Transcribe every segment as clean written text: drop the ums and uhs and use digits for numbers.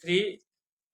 3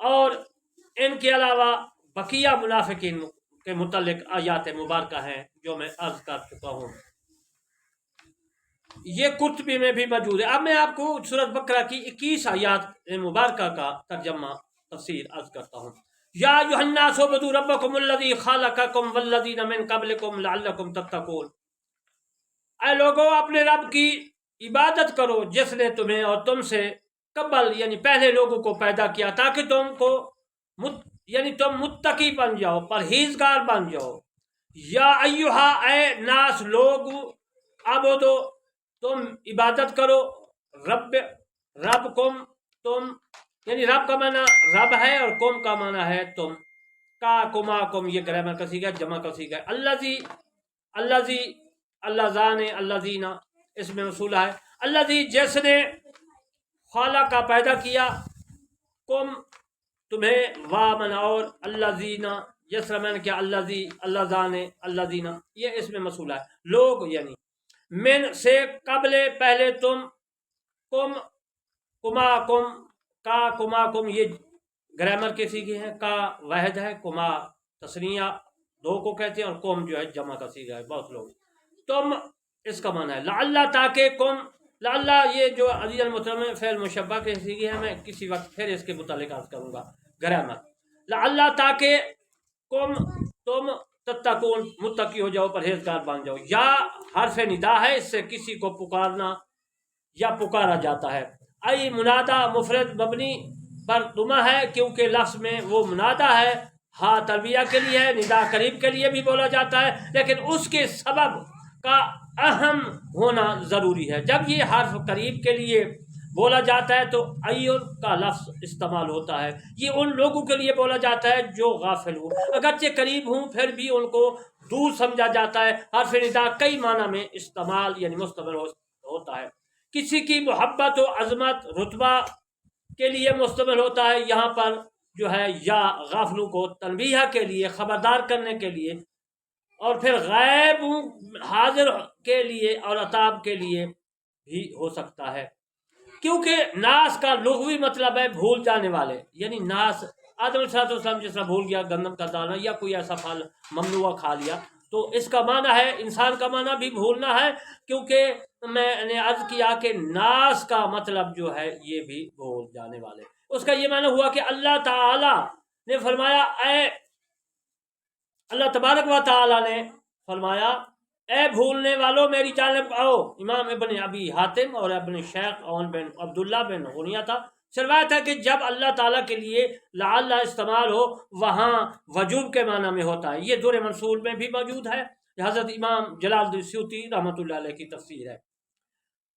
اور ان کے علاوہ بقیہ منافقین کے متعلق آیات مبارکہ ہیں جو میں عرض کر چکا ہوں، یہ قرطبی میں بھی موجود ہے۔ اب میں آپ کو سورۃ بقرہ کی 21 آیات مبارکہ کا ترجمہ تفسیر عرض کرتا ہوں۔ یا ایھا الناس اعبدوا ربکم الذی خلقکم والذین من قبلکم لعلکم تتقون، اے لوگو اپنے رب کی عبادت کرو جس نے تمہیں اور تم سے قبل یعنی پہلے لوگوں کو پیدا کیا تاکہ تم کو یعنی تم متقی بن جاؤ، پرہیزگار بن جاؤ۔ یا ایھا اے ناس لوگ، عبدو تم عبادت کرو، رب کم تم یعنی رب کا معنی رب ہے اور کم کا معنی ہے تم، کا کما کم یہ گرامر کا صیغہ جمع کا صیغہ ہے۔ الذی اللہ زانے اللہ زینا اس میں موصول ہے، الذی جس نے خالق کا پیدا کیا، کم تمہیں وامن اور اللہ زینا جس طرح میں نے کیا الذی اللہ زانے اللہ زینا یہ اس میں موصول ہے، لوگ یعنی من سے قبل پہلے تم، کم کما کم کا کما کم یہ گرامر کے صیغے ہیں، کا واحد ہے، کما تثنیہ دو کو کہتے ہیں اور کم جو ہے جمع کا صیغہ ہے بہت لوگ۔ تم اس کا معنی ہے لعل تاکہ کم، لعل یہ جو عزیز المحترم فعل مشبہ کے صیغے ہیں، میں کسی وقت پھر اس کے متعلق عرض کروں گا گرامر۔ لعل تاکہ کم تم تتقون متقی ہو جاؤ، پرہیزگار بن جاؤ۔ یا حرف ندا ہے، اس سے کسی کو پکارنا یا پکارا جاتا ہے۔ ای منادا مفرد مبنی پر دمہ ہے کیونکہ لفظ میں وہ منادا ہے، ہاں تربیہ کے لیے ہے، ندا قریب کے لیے بھی بولا جاتا ہے، لیکن اس کے سبب کا اہم ہونا ضروری ہے۔ جب یہ حرف قریب کے لیے بولا جاتا ہے تو ایون کا لفظ استعمال ہوتا ہے، یہ ان لوگوں کے لیے بولا جاتا ہے جو غافل ہوں، اگرچہ قریب ہوں پھر بھی ان کو دور سمجھا جاتا ہے۔ حرف ندا کئی معنی میں استعمال یعنی مستعمل ہوتا ہے، کسی کی محبت و عظمت رتبہ کے لیے مستعمل ہوتا ہے، یہاں پر جو ہے یا غافلوں کو تنبیہ کے لیے خبردار کرنے کے لیے، اور پھر غائب حاضر کے لیے اور عطاب کے لیے بھی ہو سکتا ہے، کیونکہ ناس کا لغوی مطلب ہے بھول جانے والے، یعنی ناس آدم علیہ السلام جس طرح بھول گیا گندم کا دانہ یا کوئی ایسا پھل ممنوع کھا لیا، تو اس کا معنی ہے انسان کا معنی بھی بھولنا ہے، کیونکہ میں نے عرض کیا کہ ناس کا مطلب جو ہے یہ بھی بھول جانے والے۔ اس کا یہ معنی ہوا کہ اللہ تعالی نے فرمایا، اے اللہ تبارک و تعالی نے فرمایا اے بھولنے والوں میری جانب آؤ۔ امام ابن ابی حاتم اور ابن شیخ اون بن عبداللہ بن غنیہ تھا سے روایت ہے کہ جب اللہ تعالیٰ کے لیے لعل استعمال ہو وہاں وجوب کے معنی میں ہوتا ہے، یہ در منصور میں بھی موجود ہے، حضرت امام جلال الدین سیوطی رحمۃ اللہ علیہ کی تفسیر ہے۔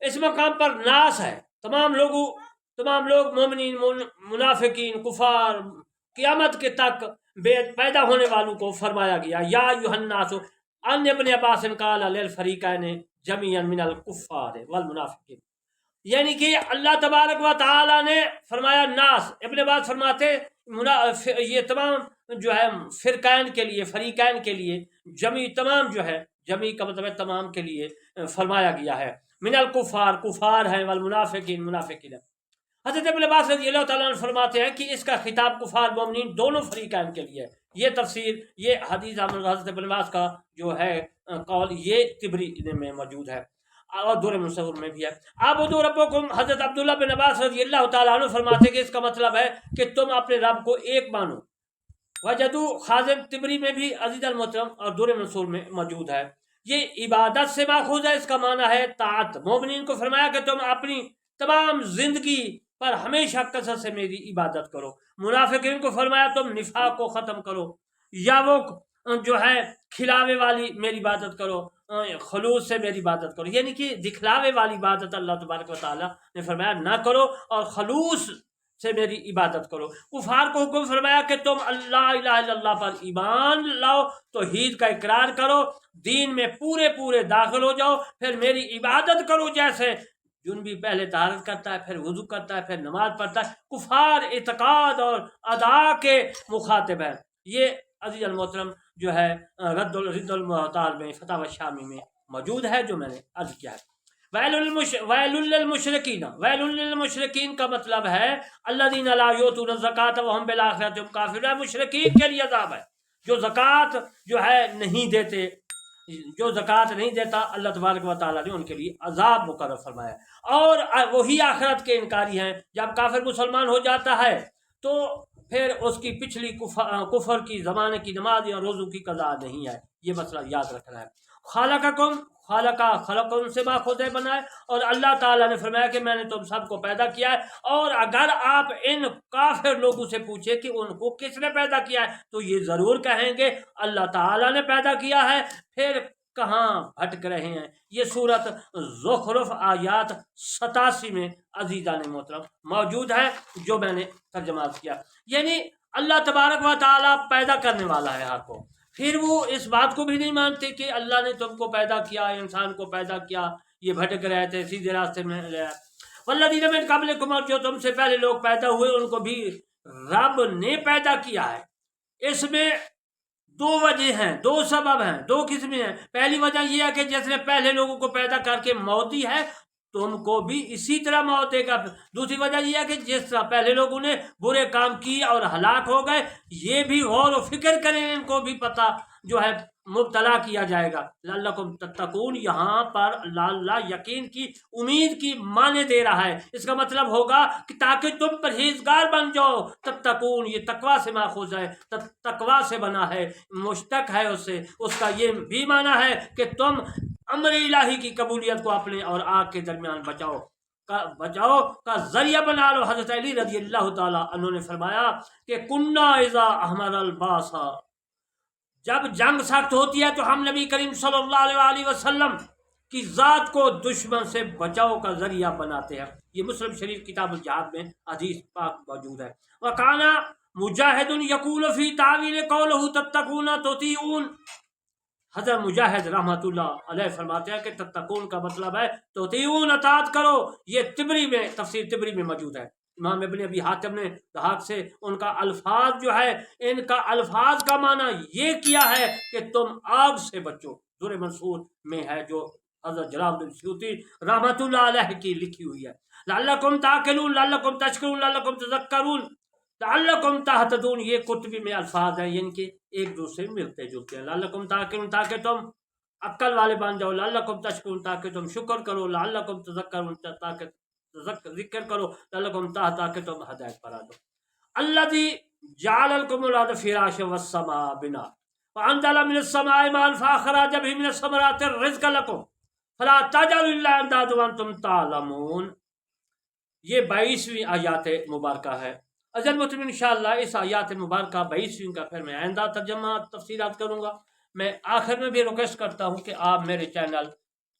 اس مقام پر ناس ہے تمام لوگ مومنین منافقین کفار قیامت کے تک پیدا ہونے والوں کو فرمایا گیا۔ یا ایھا الناس ان ابن عباس قال للفریقین جميعا من الکفار والمنافقین، یعنی کہ اللہ تبارک و تعالی نے فرمایا ناس، ابن عباس فرماتے یہ تمام جو ہے فرقین کے لیے فریقین کے لیے جمی تمام جو ہے جمی کا مطلب ہے تمام کے لیے فرمایا گیا ہے، من الکفار کفار ہیں والمنافقین منافقین۔ حضرت ابن عباس رضی اللہ تعالیٰ عنہ فرماتے ہیں کہ اس کا خطاب کفار مومنین دونوں فریقین کے لیے، یہ تفسیر یہ حدیث حضرت ابن عباس کا جو ہے قول یہ طبری میں موجود ہے اور دور منصور میں بھی ہے۔ اعبدوا ربکم، حضرت عبداللہ بن عباس رضی اللہ تعالیٰ عنہ فرماتے ہیں کہ اس کا مطلب ہے کہ تم اپنے رب کو ایک مانو۔ وجدو خازن طبری میں بھی عزیز المحترم اور دور منصور میں موجود ہے، یہ عبادت سے ماخوذ ہے، اس کا معنی ہے طاعت۔ مومنین کو فرمایا کہ تم اپنی تمام زندگی پر ہمیشہ کثرت سے میری عبادت کرو۔ منافقین کو فرمایا تم نفاق کو ختم کرو، یا وہ جو ہے کھلاوے والی میری عبادت کرو، خلوص سے میری عبادت کرو، یعنی کہ دکھلاوے والی عبادت اللہ تبارک و تعالیٰ نے فرمایا نہ کرو اور خلوص سے میری عبادت کرو۔ کفار کو حکم فرمایا کہ تم اللہ الہ الا اللہ پر ایمان لاؤ، توحید کا اقرار کرو، دین میں پورے داخل ہو جاؤ، پھر میری عبادت کرو جیسے جنبی پہلے طہارت کرتا ہے پھر وضو کرتا ہے پھر نماز پڑھتا ہے۔ کفار اعتقاد اور ادا کے مخاطب ہیں۔ یہ عزیز المحترم جو ہے رد المحتال میں فتاوی شامی میں موجود ہے جو میں نے عرض کیا ہے۔ ویل للمشرکین، ویل للمشرکین کا مطلب ہے الذین لا یؤتون الزکاۃ وهم بالآخرۃ هم کافرون، مشرکین کے لیے عذاب ہے جو زکوٰۃ جو ہے نہیں دیتے، جو زکوٰۃ نہیں دیتا اللہ تبارک و تعالیٰ نے ان کے لیے عذاب مقرر فرمایا، اور وہی آخرت کے انکاری ہیں۔ جب کافر مسلمان ہو جاتا ہے تو پھر اس کی پچھلی کفر کی زمانے کی نماز یا روزوں کی قضا نہیں ہے، یہ مسئلہ یاد رکھنا ہے۔ خالقکم، خلقکم سے ماخوذ ہے بنائے، اور اللہ تعالیٰ نے فرمایا کہ میں نے تم سب کو پیدا کیا ہے، اور اگر آپ ان کافر لوگوں سے پوچھے کہ ان کو کس نے پیدا کیا ہے تو یہ ضرور کہیں گے اللہ تعالیٰ نے پیدا کیا ہے، پھر کہاں بھٹک رہے ہیں۔ یہ سورت زخرف آیات 87 میں عزیزان محترم موجود ہے، جو میں نے ترجمہ کیا۔ یعنی اللہ تبارک و تعالیٰ پیدا کرنے والا ہے ہر کو، پھر وہ اس بات کو بھی نہیں مانتے کہ اللہ نے تم کو پیدا کیا، انسان کو پیدا کیا، یہ بھٹک رہے تھے، سیدھے راستے میں لے آئے۔ والذین من قبلکم، اور جو تم سے پہلے لوگ پیدا ہوئے ان کو بھی رب نے پیدا کیا ہے۔ اس میں دو وجہ ہیں، دو سبب ہیں، دو قسمیں ہیں۔ پہلی وجہ یہ ہے کہ جس نے پہلے لوگوں کو پیدا کر کے موت دی ہے تم کو بھی اسی طرح موت دے گا۔ دوسری وجہ یہ ہے کہ جس طرح پہلے لوگوں نے برے کام کیے اور ہلاک ہو گئے، یہ بھی غور و فکر کریں، ان کو بھی پتہ جو ہے مبتلا کیا جائے گا۔ لعلکم تتقون، یہاں پر لا یقین کی، امید کی معنی دے رہا ہے۔ اس کا مطلب ہوگا کہ تاکہ تم پرہیزگار بن جاؤ۔ تتقون یہ تقوی سے ماخوذ ہے، تقوی سے بنا ہے، مشتق ہے اس سے۔ اس کا یہ بھی معنی ہے کہ تم امر الہی کی قبولیت کو اپنے اور آگ کے درمیان بچاؤ کا ذریعہ بنا لو۔ حضرت علی رضی اللہ تعالیٰ عنہ نے فرمایا کہ کننا اذا احمر الباسا، جب جنگ سخت ہوتی ہے تو ہم نبی کریم صلی اللہ علیہ وسلم کی ذات کو دشمن سے بچاؤ کا ذریعہ بناتے ہیں۔ یہ مسلم شریف کتاب الجہاد میں حدیث پاک موجود ہے۔ وَقَانَ مجاہد یقول فی تعویل قولہ تتقون تطیعون، حضرت مجاہد رحمۃ اللہ علیہ فرماتے ہیں کہ تتقون کا مطلب ہے تطیعون، اطاعت کرو۔ یہ تبری میں، تفسیر تبری میں موجود ہے۔ امام ابن ابی حاتم نے دھاک سے ان کا الفاظ جو ہے، ان کا الفاظ کا معنی یہ کیا ہے کہ تم آگ سے بچو۔ در منصور میں ہے جو حضرت جلال الدین سیوطی رحمۃ اللہ علیہ کی لکھی ہوئی ہے۔ لعلکم تعقلون، لعلکم تشکرون، لعلکم تذکرون، لعلکم تہتدون، یہ قرطبی میں الفاظ ہیں، یعنی کہ ایک دوسرے ملتے جلتے ہیں۔ لعلکم تعقلون تاکہ تم عقل والے بن جاؤ، لعلکم تشکرون تاکہ تم شکر کرو، لعلکم تذکرون تاکہ ذکر کرو، لعلکم تاکہ تم ہدایت پر آ جاؤ۔ الذی جعل لکم الارض فراشا والسماء بناء وانزل من السماء ماء فاخرج به من الثمرات رزقا لکم فلا تجعلوا للہ اندادا وانتم تعلمون۔ یہ 22ویں آیات مبارکہ ہے۔ عزیز محترم انشاءاللہ اس آیات مبارکہ 22ویں کا پھر میں آئندہ ترجمہ تفصیلات کروں گا۔ میں آخر میں بھی ریکویسٹ کرتا ہوں کہ آپ میرے channel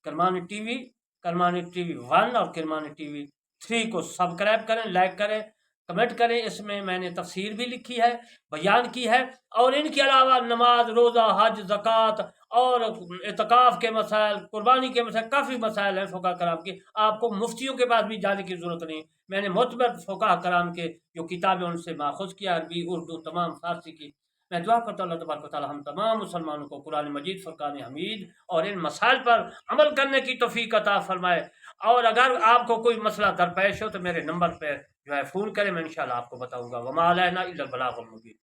Kirmani T V, Kirmani T V 1 اور کرمانی ٹی وی 3 کو سبسکرائب کریں، لائک کریں، کمنٹ کریں۔ اس میں نے تفسیر بھی لکھی ہے، بیان کی ہے، اور ان کے علاوہ نماز، روزہ، حج، زکوٰۃ اور اعتکاف کے مسائل، قربانی کے مسائل، کافی مسائل ہیں فقہ کرام کے۔ آپ کو مفتیوں کے پاس بھی جانے کی ضرورت نہیں، میں نے معتبر فقہ کرام کے جو کتابیں ان سے ماخوذ کیا، عربی، اردو، تمام فارسی کی۔ میں دعا کرتا ہوں اللہ تبارک و تعالیٰ ہم تمام مسلمانوں کو قرآن مجید، فرقان حمید اور ان مسائل پر عمل کرنے کی توفیق عطا فرمائے۔ اور اگر آپ کو کوئی مسئلہ درپیش ہو تو میرے نمبر پہ جو ہے فون کریں، میں انشاءاللہ آپ کو بتاؤں گا۔ وما علینا الا البلاغ المبین۔